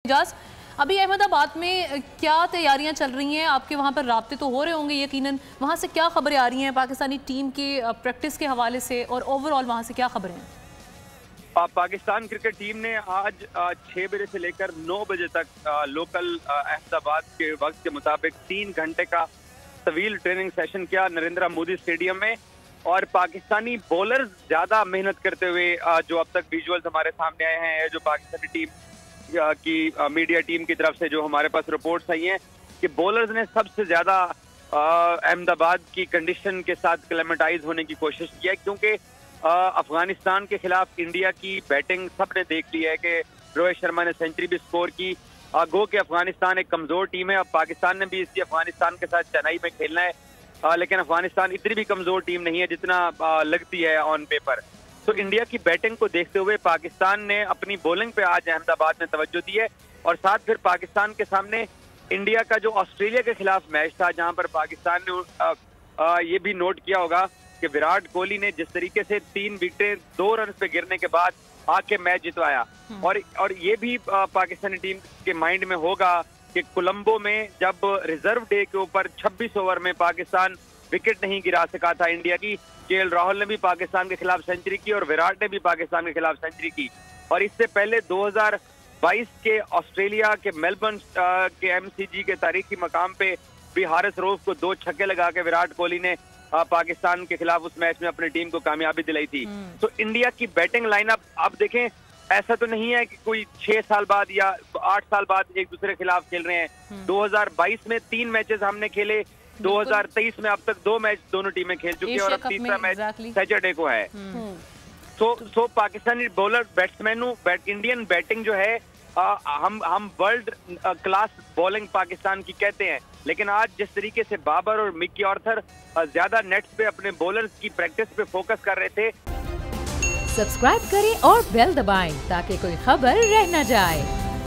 इजाज, अभी अहमदाबाद में क्या तैयारियां चल रही हैं? आपके वहां पर राब्ते तो हो रहे होंगे यकीनन। वहां से क्या खबरें आ रही हैं पाकिस्तानी टीम के प्रैक्टिस के हवाले से, और ओवरऑल वहां से क्या खबरें हैं? पाकिस्तान क्रिकेट टीम ने आज 6 बजे से लेकर 9 बजे तक लोकल अहमदाबाद के वक्त के मुताबिक 3 घंटे का तवील ट्रेनिंग सेशन किया नरेंद्र मोदी स्टेडियम में। और पाकिस्तानी बॉलर्स ज्यादा मेहनत करते हुए जो अब तक विजुअल्स हमारे सामने आए हैं, जो पाकिस्तानी टीम की मीडिया टीम की तरफ से जो हमारे पास रिपोर्ट्स आई हैं कि बॉलर्स ने सबसे ज्यादा अहमदाबाद की कंडीशन के साथ क्लेमेटाइज होने की कोशिश की है, क्योंकि अफगानिस्तान के खिलाफ इंडिया की बैटिंग सबने देख ली है कि रोहित शर्मा ने सेंचुरी भी स्कोर की। गो कि अफगानिस्तान एक कमजोर टीम है। अब पाकिस्तान ने भी इसकी अफगानिस्तान के साथ चेन्नई में खेलना है, लेकिन अफगानिस्तान इतनी भी कमजोर टीम नहीं है जितना लगती है ऑन पेपर। तो इंडिया की बैटिंग को देखते हुए पाकिस्तान ने अपनी बॉलिंग पे आज अहमदाबाद में तवज्जो दी है। और साथ फिर पाकिस्तान के सामने इंडिया का जो ऑस्ट्रेलिया के खिलाफ मैच था, जहां पर पाकिस्तान ने ये भी नोट किया होगा कि विराट कोहली ने जिस तरीके से 3 विकेटें 2 रन पे गिरने के बाद आके मैच जितवाया। और ये भी पाकिस्तानी टीम के माइंड में होगा कि कोलंबो में जब रिजर्व डे के ऊपर 26 ओवर में पाकिस्तान विकेट नहीं गिरा सका था इंडिया की, केएल राहुल ने भी पाकिस्तान के खिलाफ सेंचुरी की और विराट ने भी पाकिस्तान के खिलाफ सेंचुरी की। और इससे पहले 2022 के ऑस्ट्रेलिया के मेलबर्न के एमसीजी के तारीखी मकाम पे भी हारिस रऊफ को 2 छक्के लगा के विराट कोहली ने पाकिस्तान के खिलाफ उस मैच में अपनी टीम को कामयाबी दिलाई थी। तो इंडिया की बैटिंग लाइनअप आप देखें, ऐसा तो नहीं है कि कोई 6 साल बाद या 8 साल बाद एक दूसरे के खिलाफ खेल रहे हैं। 2022 में 3 मैचेस हमने खेले, 2023 में अब तक 2 मैच दोनों टीमें खेल चुकी है और अब तीसरा मैच सैटरडे को है। तो पाकिस्तानी बॉलर बैट्समैनों इंडियन बैटिंग जो है, हम वर्ल्ड क्लास बॉलिंग पाकिस्तान की कहते हैं, लेकिन आज जिस तरीके से बाबर और मिकी आर्थर ज्यादा नेट्स पे अपने बॉलर्स की प्रैक्टिस पे फोकस कर रहे थे। सब्सक्राइब करें और बेल दबाएं ताकि कोई खबर रह न जाए।